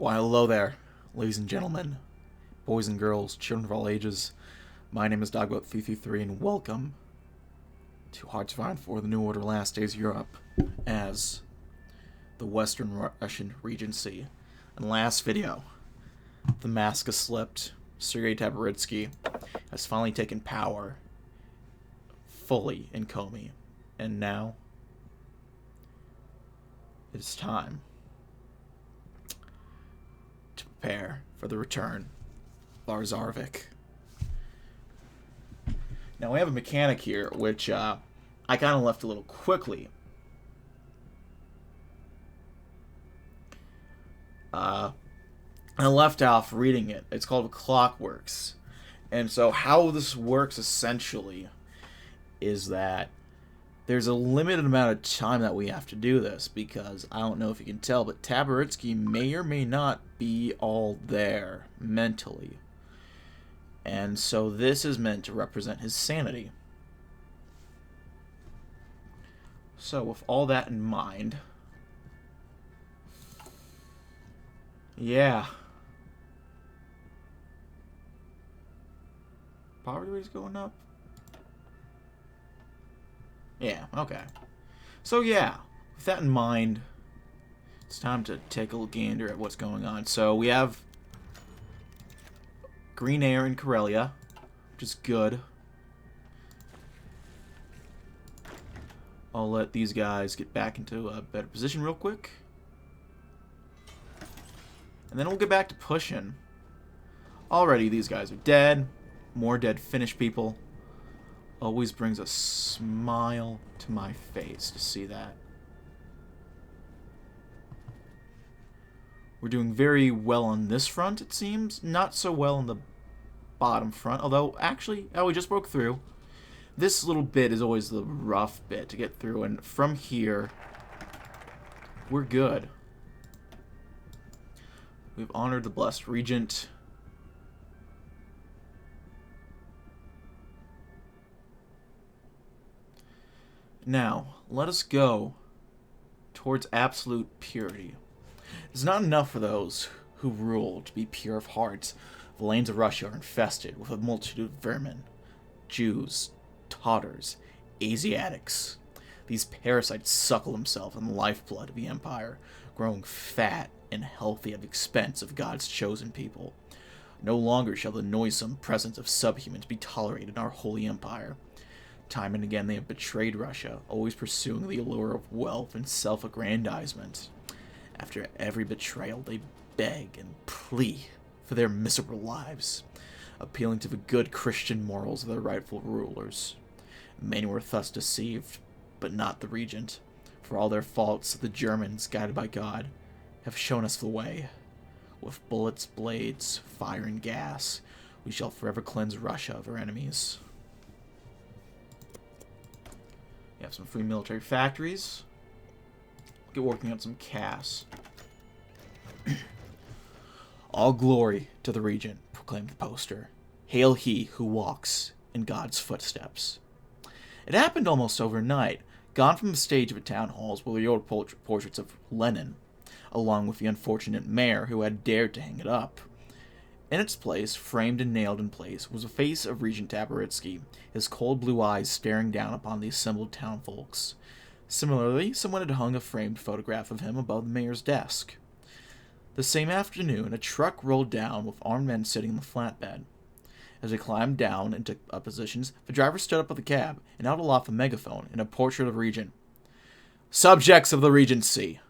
Why, hello there, ladies and gentlemen, boys and girls, children of all ages. My name is DB333, and welcome to Hearts of Iron for the New Order Last Days of Europe as the Western Russian Regency. In the last video, the mask has slipped. Sergei Taboritsky has finally taken power fully in Komi, and now it is time to prepare for the return of our Tsarevich. Now we have a mechanic here, which I kind of left a little quickly. I left off reading it. It's called Clockworks. And so how this works essentially is that there's a limited amount of time that we have to do this, because I don't know if you can tell, but Taboritsky may or may not be all there mentally. And so this is meant to represent his sanity. So with all that in mind, yeah. Poverty rate is going up? Yeah, okay. So yeah, with that in mind, it's time to take a gander at what's going on. So we have green air in Karelia, which is good. I'll let these guys get back into a better position real quick. And then we'll get back to pushing. Already these guys are dead. More dead Finnish people. Always brings a smile to my face to see that. We're doing very well on this front, it seems. Not so well on the bottom front. Although, actually, we just broke through. This little bit is always the rough bit to get through. And from here, we're good. We've honored the Blessed Regent. Now, let us go towards absolute purity. It's not enough for those who rule to be pure of heart. The lands of Russia are infested with a multitude of vermin. Jews, Tatars, Asiatics. These parasites suckle themselves in the lifeblood of the empire, growing fat and healthy at the expense of God's chosen people. No longer shall the noisome presence of subhumans be tolerated in our holy empire. Time and again they have betrayed Russia, always pursuing the allure of wealth and self-aggrandizement. After every betrayal, they beg and plead for their miserable lives, appealing to the good Christian morals of their rightful rulers. Many were thus deceived, but not the regent. For all their faults, the Germans, guided by God, have shown us the way. With bullets, blades, fire, and gas, we shall forever cleanse Russia of her enemies. We have some free military factories. Get working on some CAS. All glory to the regent, proclaimed the poster. Hail he who walks in God's footsteps. It happened almost overnight. Gone from the stage of the town halls were the old portraits of Lenin, along with the unfortunate mayor who had dared to hang it up. In its place, framed and nailed in place, was the face of Regent Taboritsky, his cold blue eyes staring down upon the assembled townfolks. Similarly, someone had hung a framed photograph of him above the mayor's desk. The same afternoon, a truck rolled down with armed men sitting in the flatbed. As they climbed down and took up positions, the driver stood up of the cab and held aloft a megaphone in a portrait of the regent. "Subjects of the Regency,"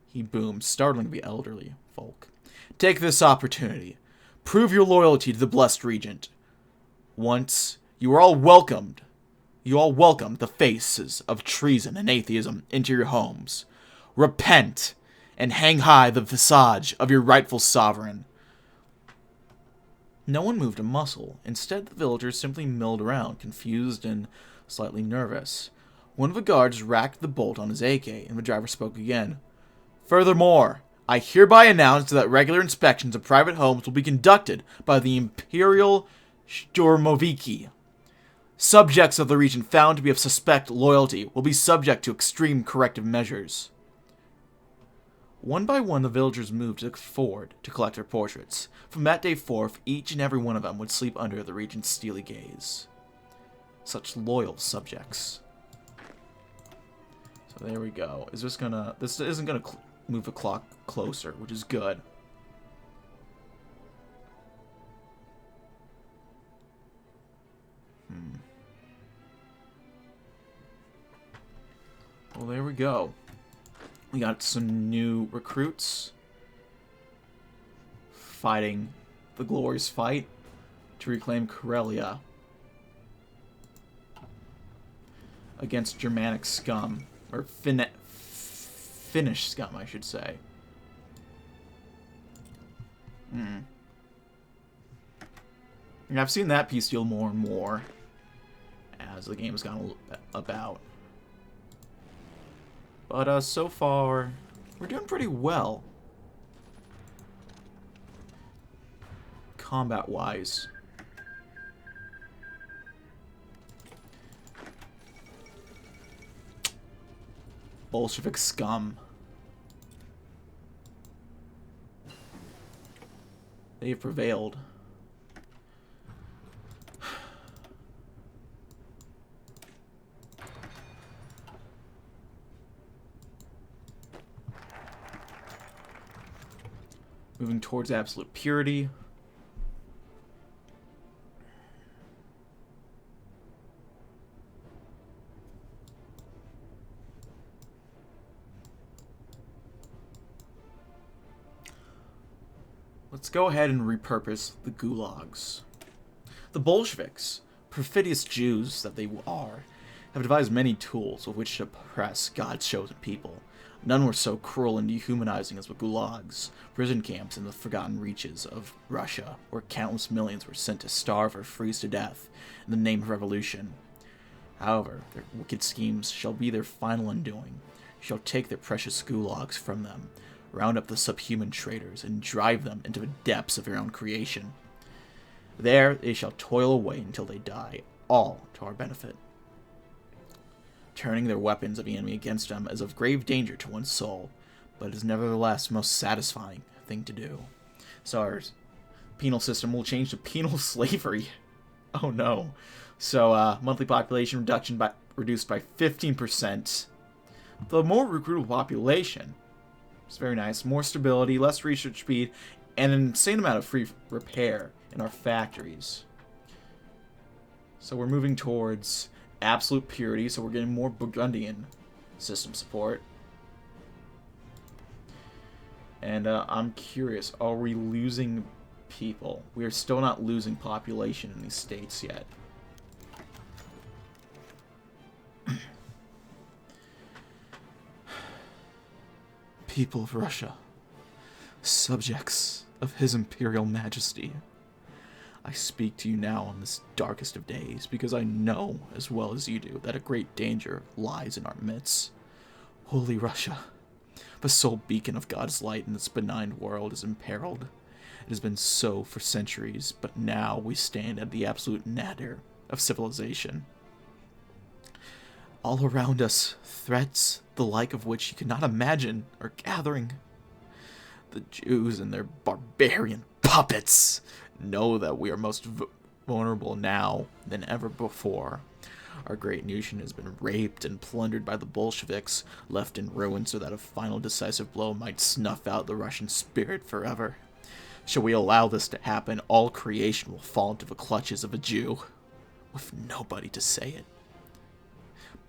he boomed, startling the elderly folk. "Take this opportunity. Prove your loyalty to the blessed regent. Once, you all welcomed the faces of treason and atheism into your homes. Repent and hang high the visage of your rightful sovereign." No one moved a muscle. Instead, the villagers simply milled around, confused and slightly nervous. One of the guards racked the bolt on his AK, and the driver spoke again. "Furthermore, I hereby announce that regular inspections of private homes will be conducted by the Imperial Sturmoviki. Subjects of the region found to be of suspect loyalty will be subject to extreme corrective measures." One by one, the villagers moved to the ford to collect their portraits. From that day forth, each and every one of them would sleep under the regent's steely gaze. Such loyal subjects. So there we go. Is this gonna... This isn't gonna move the clock closer, which is good. Well, there we go. We got some new recruits fighting the glorious fight to reclaim Karelia against Germanic scum, or Finnish scum, I should say. And I've seen that piece deal more and more as the game has gone about. But so far, we're doing pretty well. Combat-wise. Bolshevik scum. They have prevailed. Moving towards absolute purity. Let's go ahead and repurpose the gulags. The Bolsheviks, perfidious Jews that they are, have devised many tools with which to oppress God's chosen people. None were so cruel and dehumanizing as the gulags, prison camps in the forgotten reaches of Russia, where countless millions were sent to starve or freeze to death in the name of revolution. However, their wicked schemes shall be their final undoing. You shall take their precious gulags from them, round up the subhuman traitors, and drive them into the depths of your own creation. There they shall toil away until they die, all to our benefit. Turning their weapons of the enemy against them is of grave danger to one's soul, but is nevertheless the most satisfying thing to do. So our penal system will change to penal slavery. Oh no. So monthly population reduction reduced by 15%. The more recruitable population. It's very nice. More stability, less research speed, and an insane amount of free repair in our factories. So we're moving towards absolute purity, so we're getting more Burgundian system support. And I'm curious, are we losing people? We are still not losing population in these states yet. People of Russia, subjects of His Imperial Majesty, I speak to you now on this darkest of days, because I know, as well as you do, that a great danger lies in our midst. Holy Russia, the sole beacon of God's light in this benign world, is imperiled. It has been so for centuries, but now we stand at the absolute nadir of civilization. All around us, threats the like of which you cannot imagine are gathering. The Jews and their barbarian puppets know that we are most vulnerable now than ever before. Our great nation has been raped and plundered by the Bolsheviks, left in ruin so that a final decisive blow might snuff out the Russian spirit forever. Shall we allow this to happen, all creation will fall into the clutches of a Jew, with nobody to say it.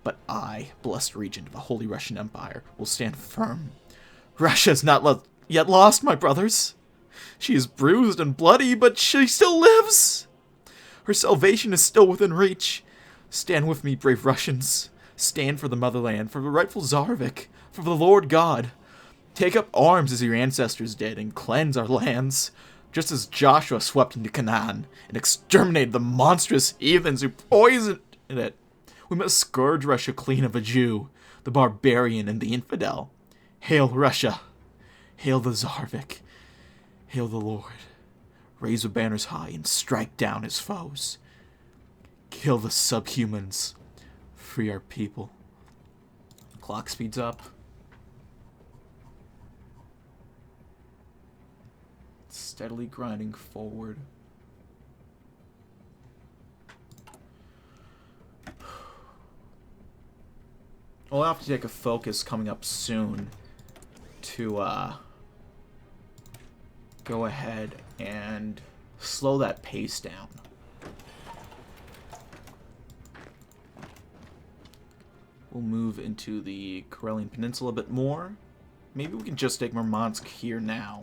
But I, blessed regent of the Holy Russian Empire, will stand firm. Russia is not yet lost, my brothers. She is bruised and bloody, but she still lives. Her salvation is still within reach. Stand with me, brave Russians. Stand for the motherland, for the rightful Tsarevich, for the Lord God. Take up arms as your ancestors did and cleanse our lands, just as Joshua swept into Canaan and exterminated the monstrous heathens who poisoned it. We must scourge Russia clean of a Jew, the barbarian and the infidel. Hail Russia! Hail the Tsarevich! Hail the Lord! Raise the banners high and strike down his foes. Kill the subhumans. Free our people. Clock speeds up. steadily grinding forward. We'll have to take a focus coming up soon to go ahead and slow that pace down. We'll move into the Karelian Peninsula a bit more. Maybe we can just take Murmansk here now.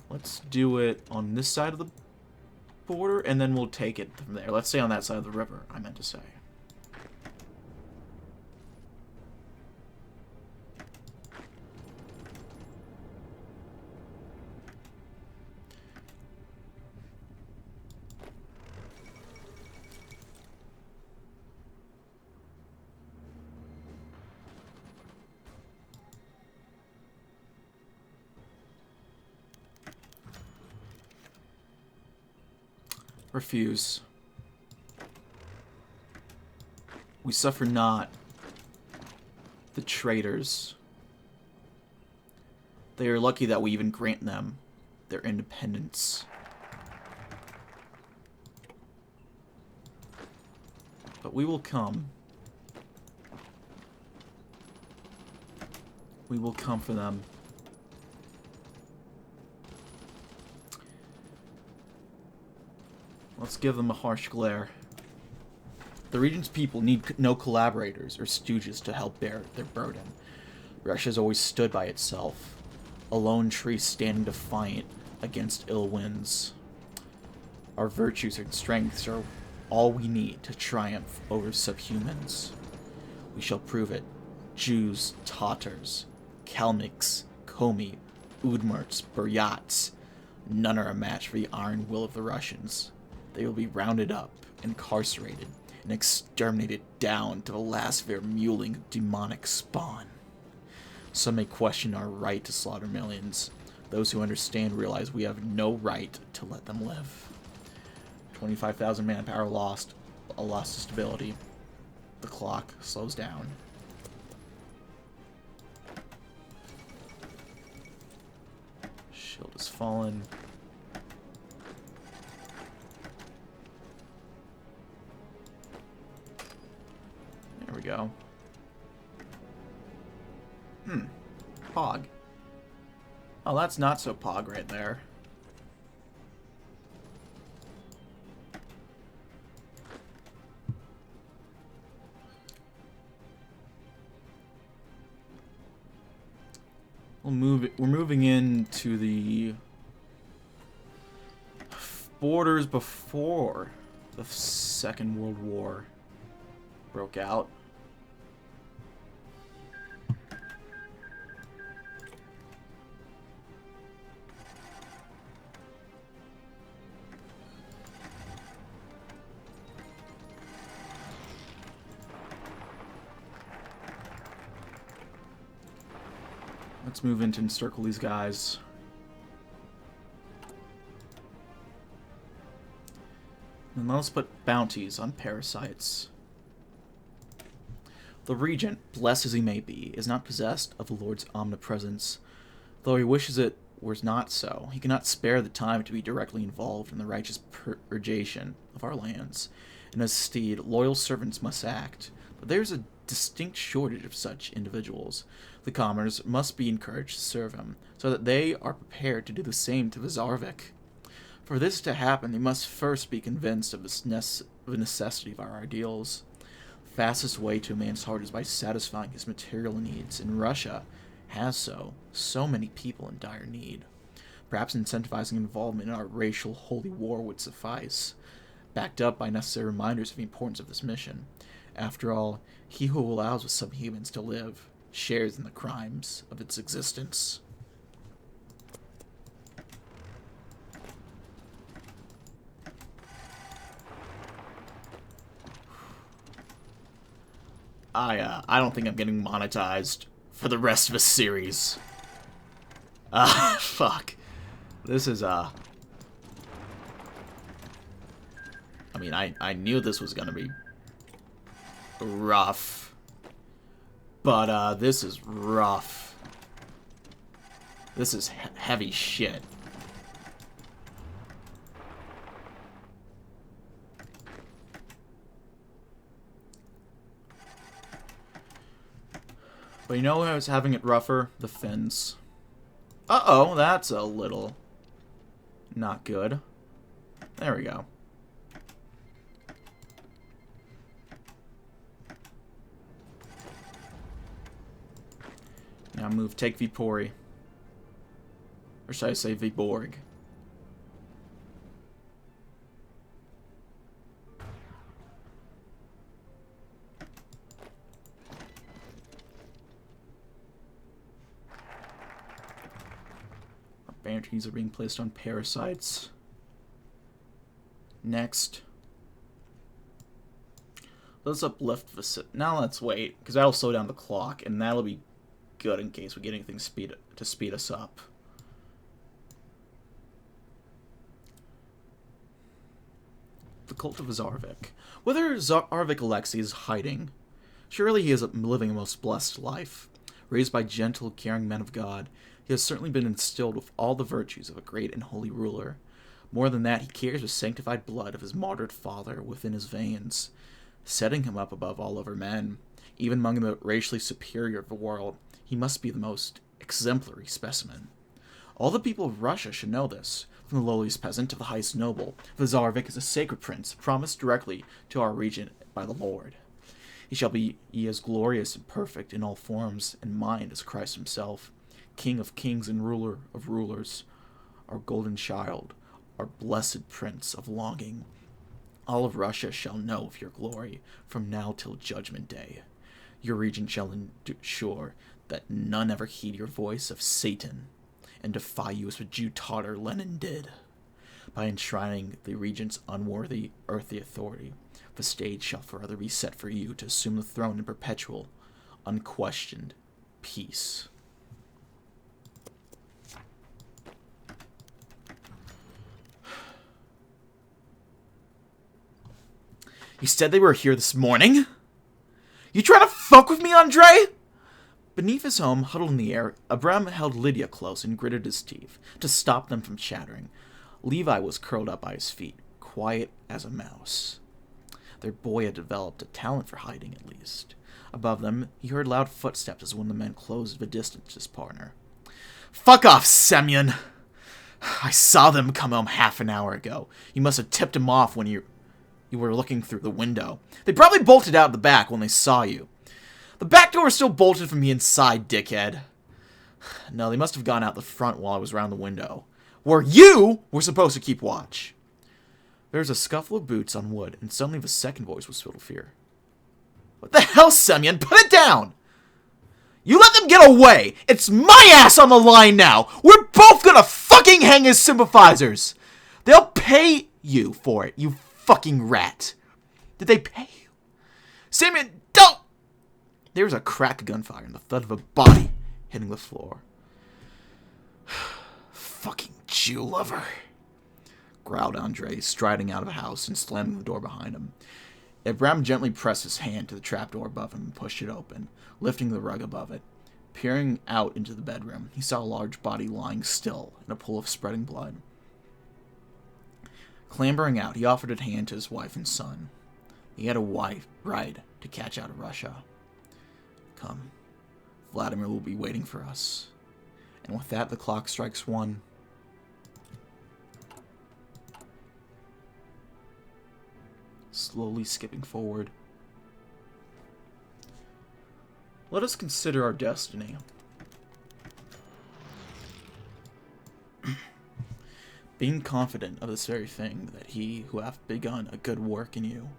Let's do it on this side of the border, and then we'll take it from there. Let's stay on that side of the river, I meant to say. Refuse. We suffer not the traitors. They are lucky that we even grant them their independence. But we will come. We will come for them. Let's give them a harsh glare. The region's people need no collaborators or stooges to help bear their burden. Russia has always stood by itself, a lone tree standing defiant against ill winds. Our virtues and strengths are all we need to triumph over subhumans. We shall prove it. Jews, Tatars, Kalmyks, Komi, Udmurts, Buryats, none are a match for the iron will of the Russians. They will be rounded up, incarcerated, and exterminated down to the last of their mewling demonic spawn. Some may question our right to slaughter millions. Those who understand realize we have no right to let them live. 25,000 manpower lost, a loss of stability. The clock slows down. Shield has fallen. There we go. Pog. Oh, that's not so pog right there. We're moving into the borders before the Second World War broke out. Let's move into and encircle these guys. And let's put bounties on parasites. The regent, blessed as he may be, is not possessed of the Lord's omnipresence. Though he wishes it was not so, he cannot spare the time to be directly involved in the righteous purgation of our lands. In his stead, loyal servants must act, but there is a distinct shortage of such individuals. The commoners must be encouraged to serve him, so that they are prepared to do the same to the Tsarevich. For this to happen, they must first be convinced of the necessity of our ideals. The fastest way to a man's heart is by satisfying his material needs, and Russia has so many people in dire need. Perhaps incentivizing involvement in our racial holy war would suffice, backed up by necessary reminders of the importance of this mission. After all, he who allows the subhumans to live shares in the crimes of its existence. I don't think I'm getting monetized for the rest of the series. Fuck. This is, I mean, I knew this was gonna be rough. But, this is rough. This is heavy shit. But you know who's having it rougher? The Finns. Uh-oh, that's a little not good. There we go. Now move, take Vipori. Or should I say Viborg? Our bounties are being placed on parasites. Next. Let's uplift the... Now let's wait, because that'll slow down the clock, and that'll be good in case we get anything to speed us up. The cult of Tsarevich. Whether Tsarevich Alexei is hiding, surely he is living a most blessed life. Raised by gentle, caring men of God, he has certainly been instilled with all the virtues of a great and holy ruler. More than that, he carries the sanctified blood of his martyred father within his veins, setting him up above all other men. Even among the racially superior of the world, he must be the most exemplary specimen. All the people of Russia should know this, from the lowliest peasant to the highest noble. The Tsarevich is a sacred prince, promised directly to our region by the Lord. He shall be as glorious and perfect in all forms and mind as Christ himself, King of kings and ruler of rulers, our golden child, our blessed prince of longing. All of Russia shall know of your glory from now till judgment day. Your region shall ensure that none ever heed your voice of Satan and defy you as the Jew Tatar Lenin did. By enshrining the region's unworthy earthly authority, the stage shall forever be set for you to assume the throne in perpetual, unquestioned peace. You said they were here this morning? You trying to fuck with me, Andre? Beneath his home, huddled in the air, Abram held Lydia close and gritted his teeth to stop them from chattering. Levi was curled up by his feet, quiet as a mouse. Their boy had developed a talent for hiding, at least. Above them, he heard loud footsteps as one of the men closed the distance to his partner. Fuck off, Semyon! I saw them come home half an hour ago. You must have tipped him off when you were looking through the window. They probably bolted out the back when they saw you. The back door is still bolted from the inside, dickhead. No, they must have gone out the front while I was around the window, where you were supposed to keep watch. There was a scuffle of boots on wood, and suddenly the second voice was filled with fear. What the hell, Semyon? Put it down! You let them get away! It's my ass on the line now! We're both gonna fucking hang as sympathizers! They'll pay you for it, you fucking rat. Did they pay you? Semyon, don't! There was a crack of gunfire and the thud of a body hitting the floor. Fucking Jew lover, growled Andre, striding out of the house and slamming the door behind him. Abram gently pressed his hand to the trapdoor above him and pushed it open, lifting the rug above it. Peering out into the bedroom, he saw a large body lying still in a pool of spreading blood. Clambering out, he offered a hand to his wife and son. He had a ride to catch out of Russia. Come, Vladimir will be waiting for us. And with that, the clock strikes 1. Slowly skipping forward. Let us consider our destiny. Being confident of this very thing, that he who hath begun a good work in you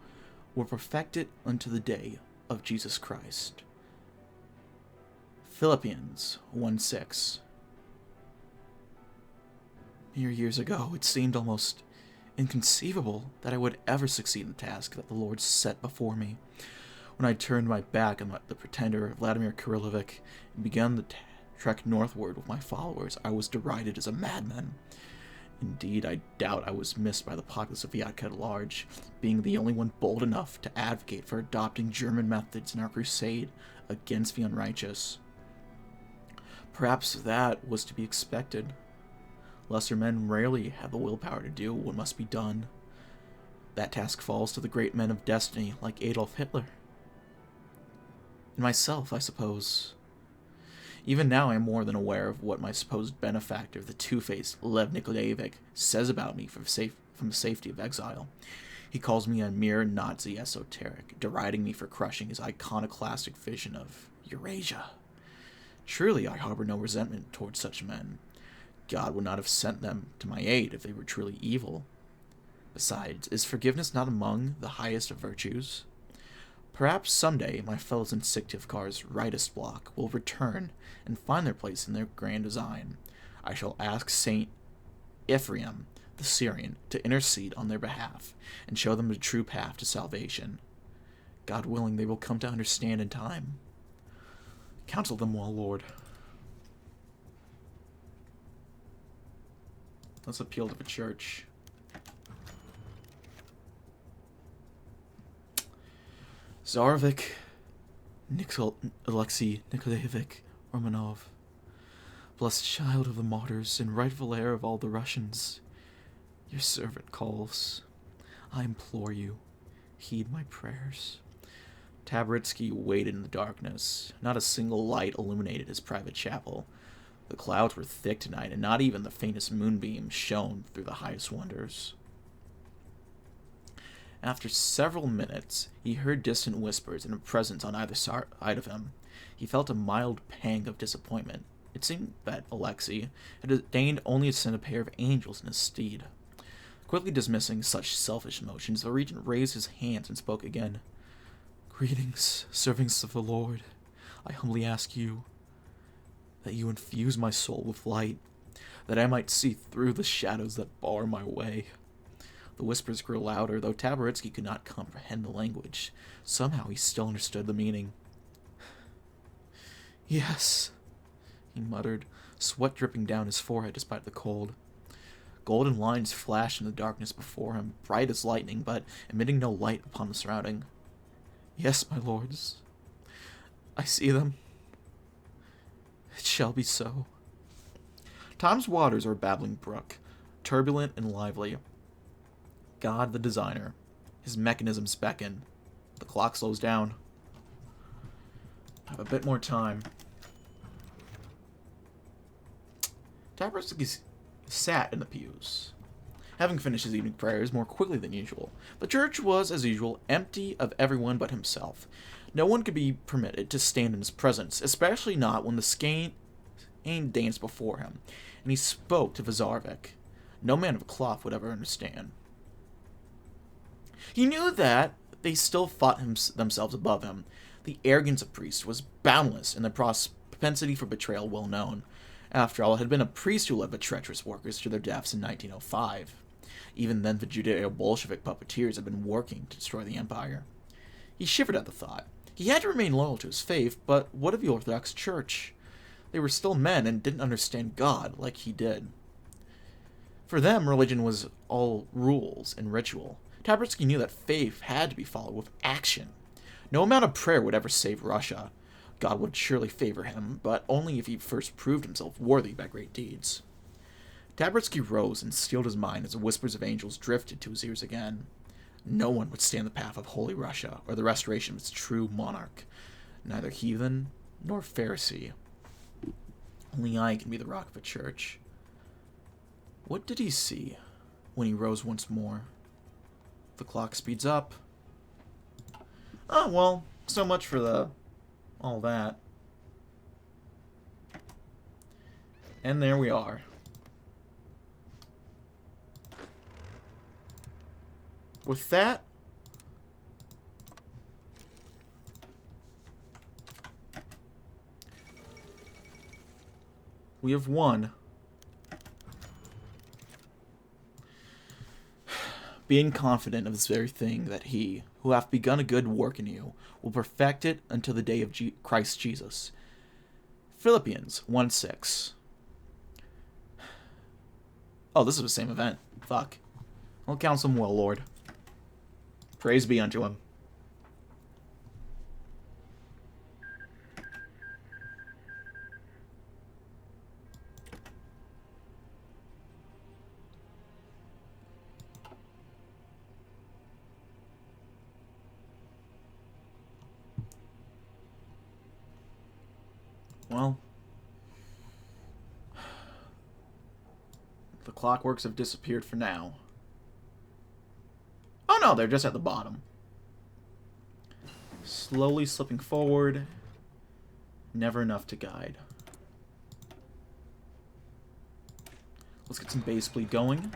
will perfect it unto the day of Jesus Christ. Philippians 1:6. Mere years ago, it seemed almost inconceivable that I would ever succeed in the task that the Lord set before me. When I turned my back on the pretender Vladimir Kirillovich and began the trek northward with my followers, I was derided as a madman. Indeed, I doubt I was missed by the populace of Vyatka at large, being the only one bold enough to advocate for adopting German methods in our crusade against the unrighteous. Perhaps that was to be expected. Lesser men rarely have the willpower to do what must be done. That task falls to the great men of destiny like Adolf Hitler. And myself, I suppose. Even now I am more than aware of what my supposed benefactor, the two-faced Lev Nikolaevich, says about me from the safety of exile. He calls me a mere Nazi esoteric, deriding me for crushing his iconoclastic vision of Eurasia. Surely I harbor no resentment towards such men. God would not have sent them to my aid if they were truly evil. Besides, is forgiveness not among the highest of virtues? Perhaps someday my fellow Instinctive-Car's rightist block will return and find their place in their grand design. I shall ask Saint Ephraim, the Syrian, to intercede on their behalf and show them the true path to salvation. God willing, they will come to understand in time. Counsel them well, Lord. Let's appeal to the church. Tsarevich Alexei Nikolaevich Romanov, blessed child of the martyrs and rightful heir of all the Russians, your servant calls. I implore you, heed my prayers. Taboritsky waited in the darkness. Not a single light illuminated his private chapel. The clouds were thick tonight, and not even the faintest moonbeam shone through the highest wonders. After several minutes, he heard distant whispers and a presence on either side of him. He felt a mild pang of disappointment. It seemed that Alexei had deigned only to send a pair of angels in his stead. Quickly dismissing such selfish emotions, the regent raised his hands and spoke again. Greetings, servants of the Lord. I humbly ask you that you infuse my soul with light, that I might see through the shadows that bar my way. The whispers grew louder, though Taboritsky could not comprehend the language. Somehow he still understood the meaning. Yes, he muttered, sweat dripping down his forehead despite the cold. Golden lines flashed in the darkness before him, bright as lightning, but emitting no light upon the surrounding. Yes, my lords, I see them. It shall be so. Time's waters are a babbling brook, turbulent and lively. God, the designer, his mechanisms beckon. The clock slows down. Have a bit more time. Taboritsky sat in the pews, having finished his evening prayers more quickly than usual. The church was, as usual, empty of everyone but himself. No one could be permitted to stand in his presence, especially not when the skein danced before him, and he spoke to Tsarevich. No man of cloth would ever understand. He knew that they still thought themselves above him. The arrogance of priests was boundless, and their propensity for betrayal well known. After all, it had been a priest who led the treacherous workers to their deaths in 1905. Even then, the Judeo-Bolshevik puppeteers had been working to destroy the empire. He shivered at the thought. He had to remain loyal to his faith, but what of the Orthodox Church? They were still men and didn't understand God like he did. For them, religion was all rules and ritual. Taboritsky knew that faith had to be followed with action. No amount of prayer would ever save Russia. God would surely favor him, but only if he first proved himself worthy by great deeds. Taboritsky rose and steeled his mind as the whispers of angels drifted to his ears again. No one would stand the path of Holy Russia or the restoration of its true monarch, neither heathen nor Pharisee. Only I can be the rock of a church. What did he see when he rose once more? The clock speeds up. Oh, well, so much for all that. And there we are. With that, we have won. Being confident of this very thing, that he, who hath begun a good work in you, will perfect it until the day of Christ Jesus. Philippians 1:6. Oh, this is the same event. Fuck. I'll counsel him well, Lord. Praise be unto him. Well, The clockworks have disappeared for now. Oh no, they're just at the bottom. Slowly slipping forward. Never enough to guide. Let's get some base bleed going.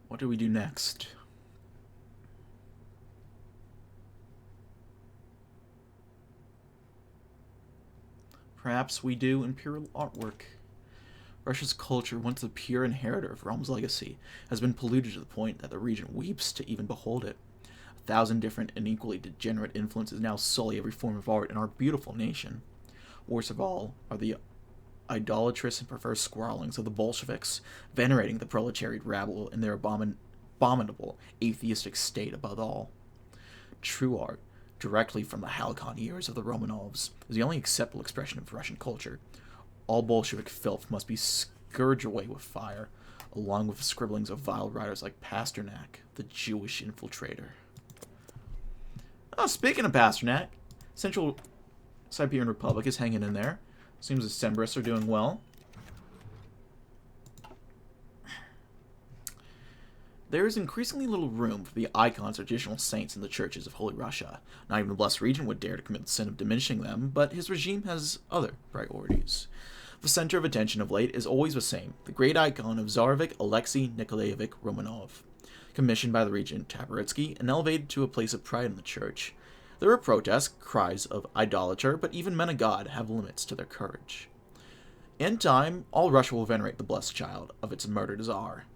What do we do next? Perhaps we do Imperial artwork. Russia's culture, once the pure inheritor of Rome's legacy, has been polluted to the point that the region weeps to even behold it. 1,000 different and equally degenerate influences now sully every form of art in our beautiful nation. Worst of all are the idolatrous and perverse squirrelings of the Bolsheviks, venerating the proletariat rabble in their abominable atheistic state above all. True art, directly from the halcyon ears of the Romanovs, is the only acceptable expression of Russian culture. All Bolshevik filth must be scourged away with fire, along with the scribblings of vile writers like Pasternak, the Jewish infiltrator. Oh, speaking of Pasternak, Central Siberian Republic is hanging in there. Seems the Sembrists are doing well. There is increasingly little room for the icons or traditional saints in the churches of Holy Russia. Not even the Blessed Regent would dare to commit the sin of diminishing them, but his regime has other priorities. The center of attention of late is always the same, the great icon of Tsarevich Alexei Nikolaevich Romanov, commissioned by the regent Taboritsky and elevated to a place of pride in the church. There are protests, cries of idolater, but even men of God have limits to their courage. In time, all Russia will venerate the blessed child of its murdered Tsar.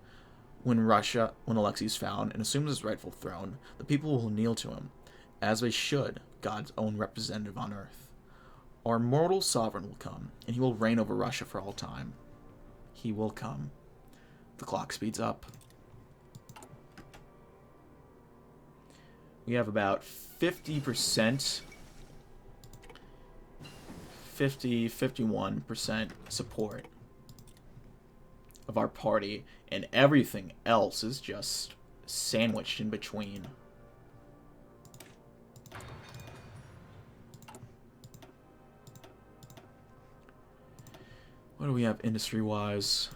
When Alexei is found and assumes his rightful throne, the people will kneel to him, as they should, God's own representative on earth. Our immortal sovereign will come, and he will reign over Russia for all time. He will come. The clock speeds up. We have about 50%, 51% support of our party, and everything else is just sandwiched in between. What do we have industry-wise?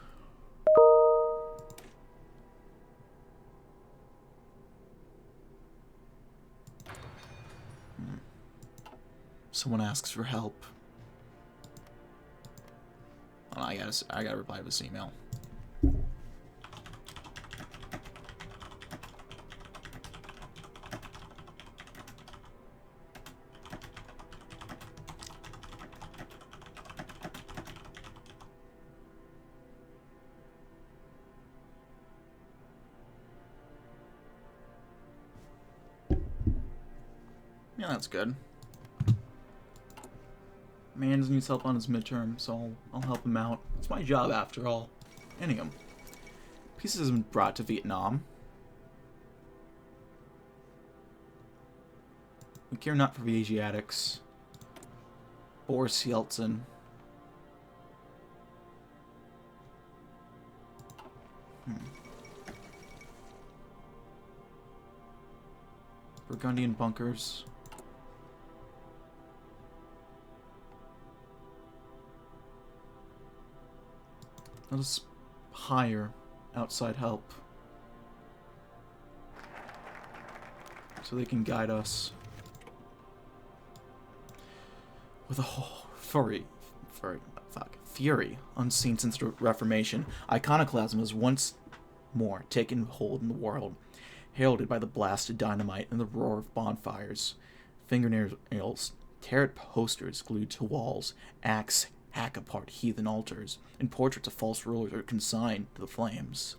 Someone asks for help. Oh, I gotta reply to this email. Yeah, that's good. Mans needs help on his midterm, so I'll help him out. It's my job, after all. Anyway, pieces have been brought to Vietnam. We care not for the Asiatics. Boris Yeltsin. Burgundian bunkers. Let us hire outside help so they can guide us with a whole fury unseen since the Reformation. Iconoclasm has once more taken hold in the world, heralded by the blast of dynamite and the roar of bonfires. Fingernails tear at posters glued to walls, axe hack apart heathen altars, and portraits of false rulers are consigned to the flames.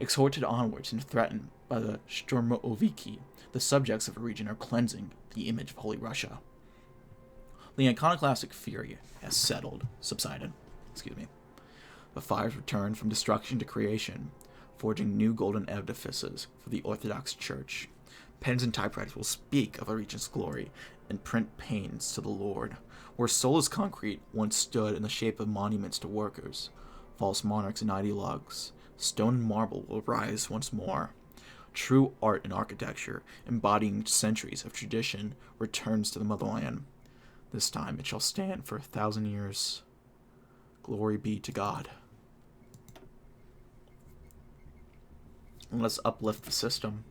Exhorted onwards and threatened by by the Shturmoviki, the subjects of a region are cleansing the image of Holy Russia. The iconoclastic fury has subsided. The fires return from destruction to creation, forging new golden edifices for the Orthodox Church. Pens and typewriters will speak of a region's glory and print paeans to the Lord. Where soulless concrete once stood in the shape of monuments to workers, false monarchs and ideologues, stone and marble will rise once more. True art and architecture, embodying centuries of tradition, returns to the motherland. This time it shall stand for 1,000 years. Glory be to God. And let's uplift the system.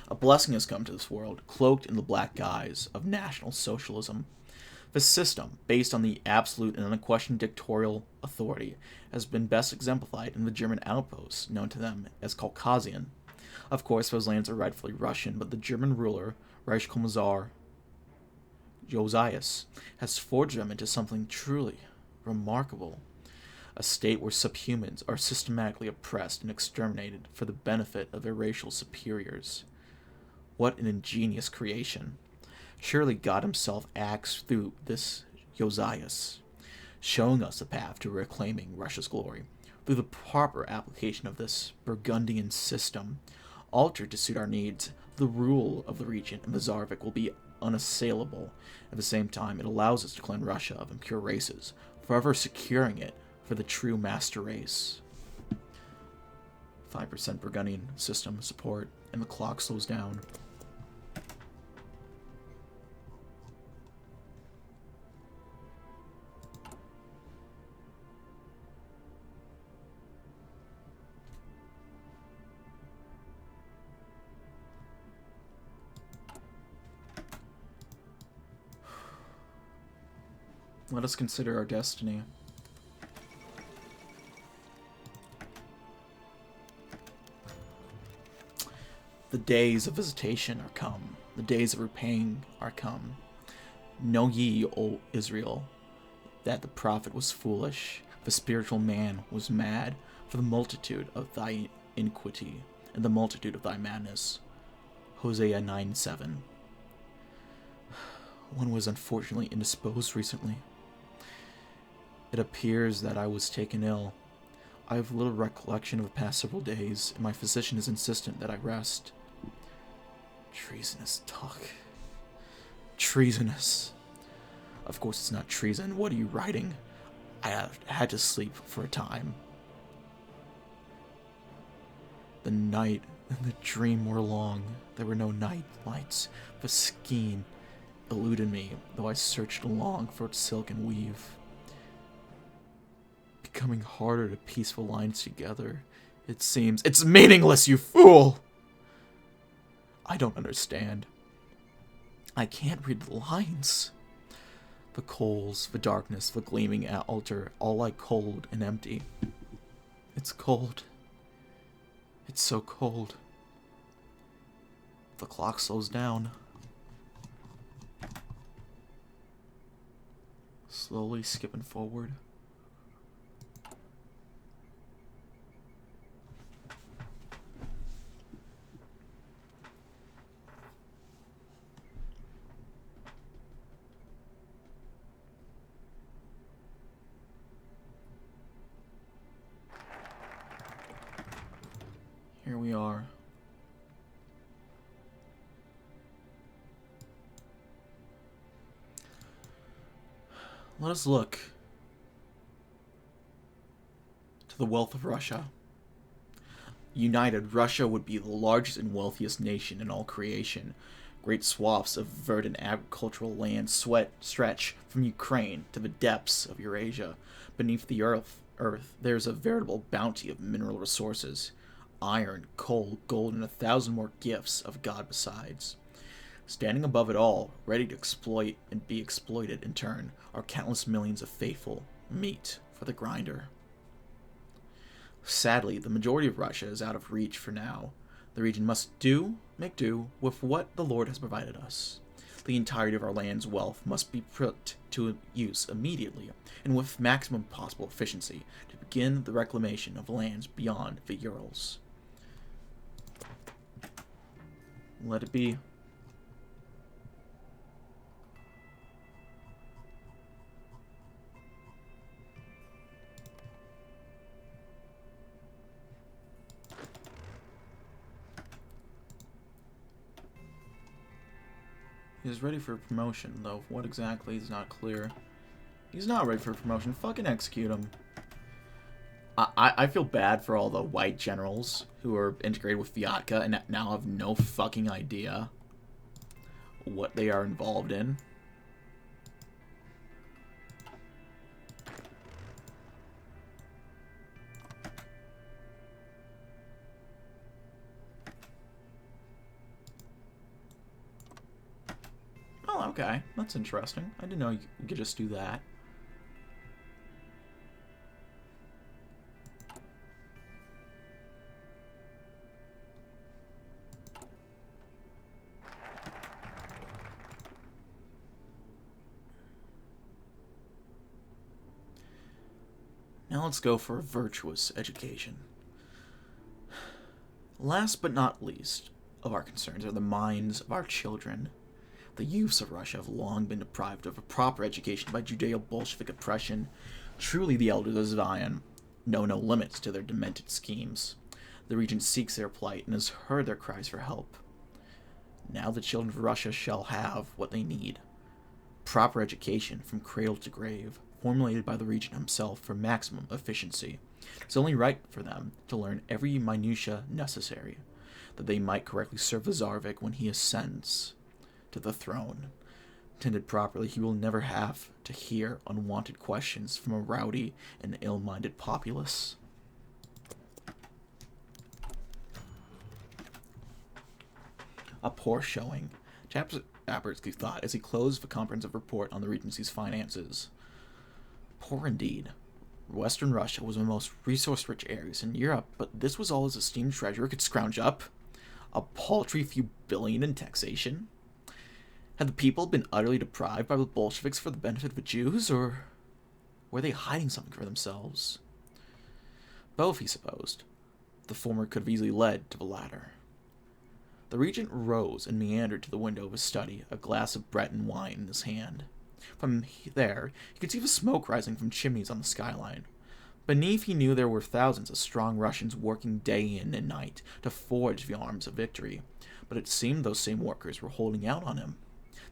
A blessing has come to this world, cloaked in the black guise of National Socialism. This system, based on the absolute and unquestioned dictatorial authority, has been best exemplified in the German outposts, known to them as Caucasian. Of course, those lands are rightfully Russian, but the German ruler, Reichskommissar Josias, has forged them into something truly remarkable. A state where subhumans are systematically oppressed and exterminated for the benefit of their racial superiors. What an ingenious creation. Surely God himself acts through this Josias, showing us the path to reclaiming Russia's glory. Through the proper application of this Burgundian system, altered to suit our needs, the rule of the region and the Tsarevich will be unassailable. At the same time, it allows us to cleanse Russia of impure races, forever securing it for the true master race. 5% Burgundian system support, and the clock slows down. Let us consider our destiny. The days of visitation are come. The days of repaying are come. Know ye, O Israel, that the prophet was foolish, the spiritual man was mad, for the multitude of thy iniquity and the multitude of thy madness. Hosea 9:7. One was unfortunately indisposed recently. It appears that I was taken ill. I have little recollection of the past several days, and my physician is insistent that I rest. Treasonous talk. Treasonous. Of course it's not treason. What are you writing? I have had to sleep for a time. The night and the dream were long. There were no night lights. The skein eluded me, though I searched long for its silk and weave. Becoming harder to piece the lines together, it seems. It's meaningless, you fool! I don't understand. I can't read the lines. The coals, the darkness, the gleaming altar, all lie cold and empty. It's cold. It's so cold. The clock slows down. Slowly skipping forward. Here we are. Let us look to the wealth of Russia. United, Russia would be the largest and wealthiest nation in all creation. Great swaths of verdant agricultural land stretch from Ukraine to the depths of Eurasia. Beneath the earth, there's a veritable bounty of mineral resources. Iron, coal, gold, and 1,000 more gifts of God besides. Standing above it all, ready to exploit and be exploited in turn, are countless millions of faithful meat for the grinder. Sadly, the majority of Russia is out of reach for now. The region must make do with what the Lord has provided us. The entirety of our land's wealth must be put to use immediately, and with maximum possible efficiency, to begin the reclamation of lands beyond the Urals. Let it be. He's ready for promotion, though what exactly is not clear. He's not ready for promotion. Fucking execute him. I feel bad for all the white generals who are integrated with Vyatka and now have no fucking idea what they are involved in. Oh, okay. That's interesting. I didn't know you could just do that. Now let's go for a virtuous education. Last but not least of our concerns are the minds of our children. The youths of Russia have long been deprived of a proper education by Judeo-Bolshevik oppression. Truly the elders of Zion know no limits to their demented schemes. The regent seeks their plight and has heard their cries for help. Now the children of Russia shall have what they need. Proper education from cradle to grave, formulated by the regent himself for maximum efficiency. It's only right for them to learn every minutia necessary, that they might correctly serve the Tsarevich when he ascends to the throne. Tended properly, he will never have to hear unwanted questions from a rowdy and ill-minded populace. A poor showing, Taboritsky thought as he closed the comprehensive report on the regency's finances. Poor indeed. Western Russia was one of the most resource-rich areas in Europe, but this was all his esteemed treasurer could scrounge up. A paltry few billion in taxation. Had the people been utterly deprived by the Bolsheviks for the benefit of the Jews, or were they hiding something for themselves? Both, he supposed. The former could have easily led to the latter. The regent rose and meandered to the window of his study, a glass of Breton wine in his hand. From there, he could see the smoke rising from chimneys on the skyline. Beneath, he knew there were thousands of strong Russians working day in and night to forge the arms of victory, but it seemed those same workers were holding out on him.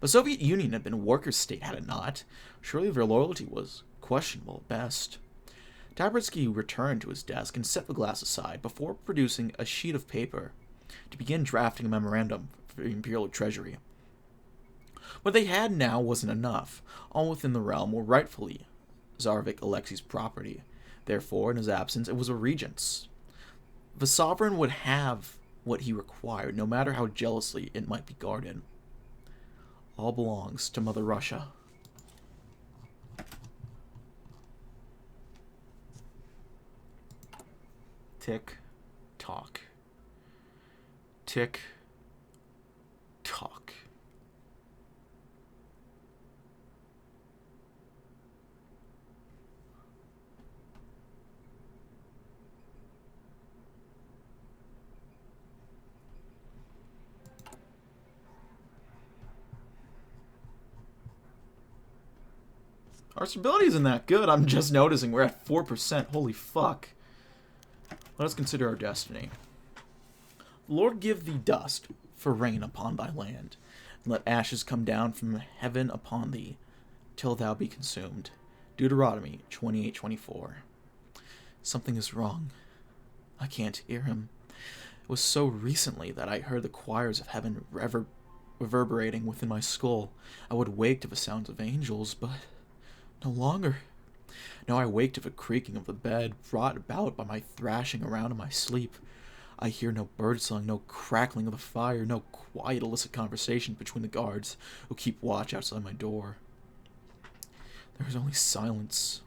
The Soviet Union had been a workers' state, had it not? Surely their loyalty was questionable at best. Taboritsky returned to his desk and set the glass aside before producing a sheet of paper to begin drafting a memorandum for the Imperial Treasury. What they had now wasn't enough. All within the realm were rightfully Tsarevich Alexei's property. Therefore, in his absence, it was a regent's. The sovereign would have what he required, no matter how jealously it might be guarded. All belongs to Mother Russia. Tick, tock. Tick, tock. Our stability isn't that good. I'm just noticing we're at 4%. Holy fuck. Let us consider our destiny. Lord, give thee dust for rain upon thy land, and let ashes come down from heaven upon thee, till thou be consumed. Deuteronomy 28:24. Something is wrong. I can't hear him. It was so recently that I heard the choirs of heaven reverberating within my skull. I would wake to the sounds of angels, but no longer. Now I wake to the creaking of the bed, brought about by my thrashing around in my sleep. I hear no birdsong, no crackling of the fire, no quiet illicit conversation between the guards who keep watch outside my door. There is only silence.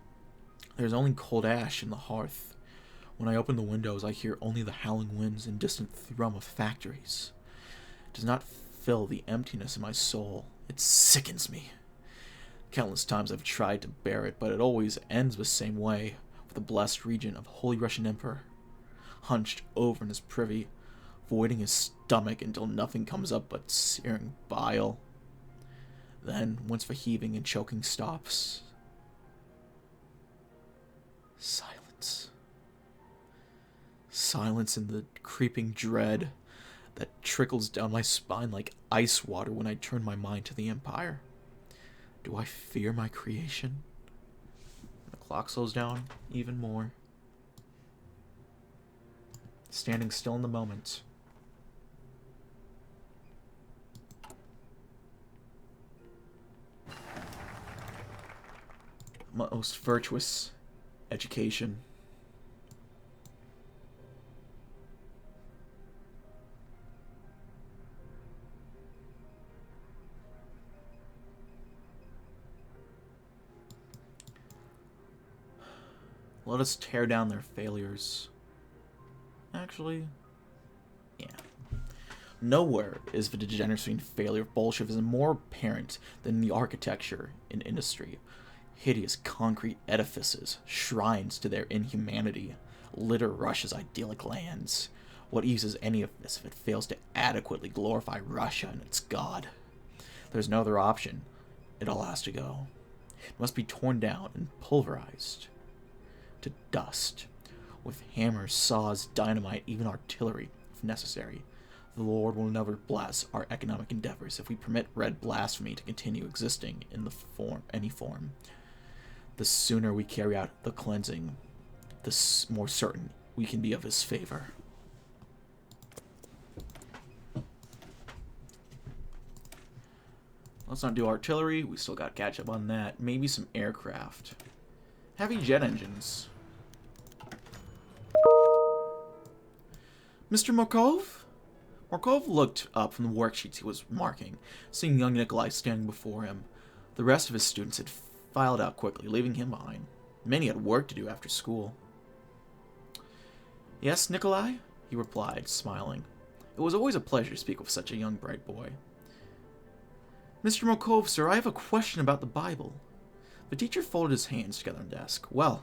There is only cold ash in the hearth. When I open the windows, I hear only the howling winds and distant thrum of factories. It does not fill the emptiness in my soul. It sickens me. Countless times I've tried to bear it, but it always ends the same way, with the blessed regent of Holy Russian Emperor, hunched over in his privy, voiding his stomach until nothing comes up but searing bile. Then, once the heaving and choking stops, silence. Silence and the creeping dread that trickles down my spine like ice water when I turn my mind to the Empire. Do I fear my creation? The clock slows down even more. Standing still in the moment. Most virtuous education. Let us tear down their failures. Actually, yeah. Nowhere is the degeneracy and failure of Bolshevism more apparent than in the architecture and industry. Hideous concrete edifices, shrines to their inhumanity, litter Russia's idyllic lands. What use is any of this if it fails to adequately glorify Russia and its god? There's no other option. It all has to go. It must be torn down and pulverized to dust, with hammers, saws, dynamite, even artillery, if necessary. The Lord will never bless our economic endeavors if we permit red blasphemy to continue existing in any form. The sooner we carry out the cleansing, the more certain we can be of his favor. Let's not do artillery. We still got to catch up on that. Maybe some aircraft. Heavy jet engines. Mr. Markov? Markov looked up from the worksheets he was marking, seeing young Nikolai standing before him. The rest of his students had filed out quickly, leaving him behind. Many had work to do after school. Yes, Nikolai? He replied, smiling. It was always a pleasure to speak with such a young, bright boy. Mr. Markov, sir, I have a question about the Bible. The teacher folded his hands together on the desk. Well,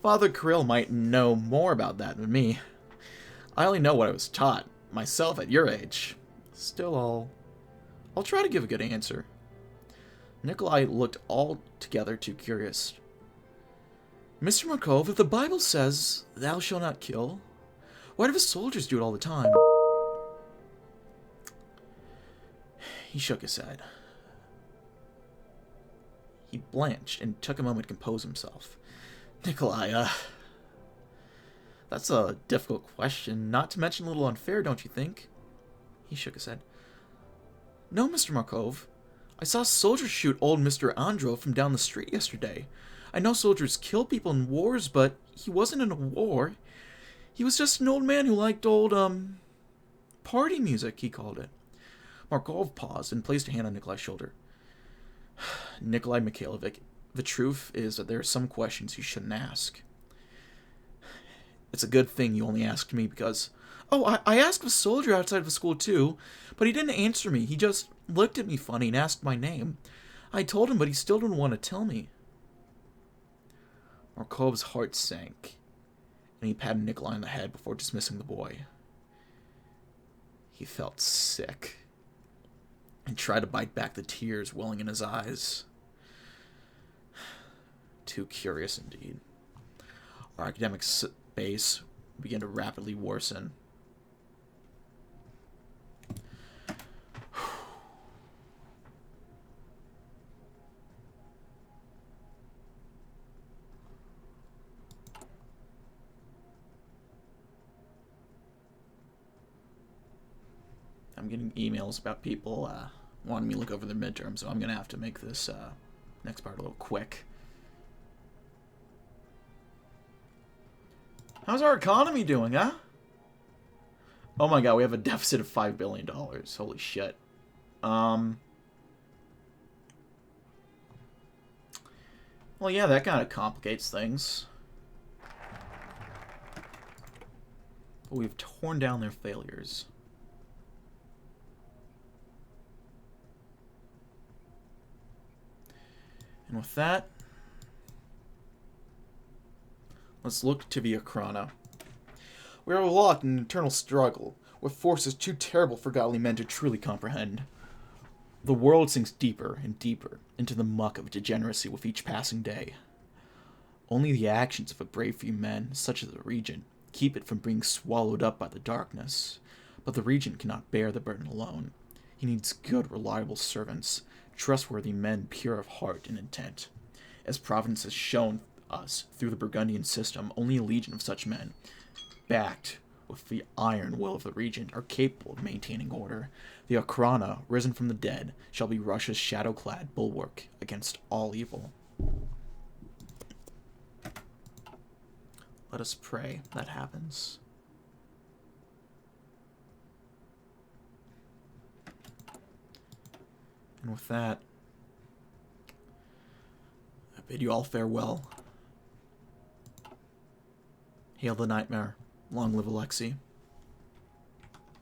Father Kirill might know more about that than me. I only know what I was taught, myself at your age. Still, I'll try to give a good answer. Nikolai looked altogether too curious. Mr. Markov, if the Bible says, thou shalt not kill, why do the soldiers do it all the time? He shook his head. He blanched and took a moment to compose himself. Nikolai, that's a difficult question, not to mention a little unfair, don't you think? He shook his head. No, Mr. Markov. I saw soldiers shoot old Mr. Androv from down the street yesterday. I know soldiers kill people in wars, but he wasn't in a war. He was just an old man who liked old, party music, he called it. Markov paused and placed a hand on Nikolai's shoulder. Nikolai Mikhailovich, the truth is that there are some questions you shouldn't ask. It's a good thing you only asked me because... Oh, I asked a soldier outside of the school too, but he didn't answer me. He just looked at me funny and asked my name. I told him, but he still didn't want to tell me. Markov's heart sank, and he patted Nikolai on the head before dismissing the boy. He felt sick and tried to bite back the tears welling in his eyes. Too curious indeed. Our academic base began to rapidly worsen. I'm getting emails about people wanting me to look over their midterm, so I'm going to have to make this next part a little quick. How's our economy doing, huh? Oh my god, we have a deficit of $5 billion. Holy shit. Well, yeah, that kind of complicates things. But we've torn down their failures. And with that, let's look to the Akrana. We are locked in an eternal struggle with forces too terrible for godly men to truly comprehend. The world sinks deeper and deeper into the muck of degeneracy with each passing day. Only the actions of a brave few men, such as the Regent, keep it from being swallowed up by the darkness. But the Regent cannot bear the burden alone. He needs good, reliable servants, trustworthy men pure of heart and intent. As Providence has shown us through the Burgundian system, only a legion of such men, backed with the iron will of the Regent, are capable of maintaining order. The Ochrana, risen from the dead, shall be Russia's shadow-clad bulwark against all evil. Let us pray that happens. And with that, I bid you all farewell. Hail the nightmare. Long live Alexei.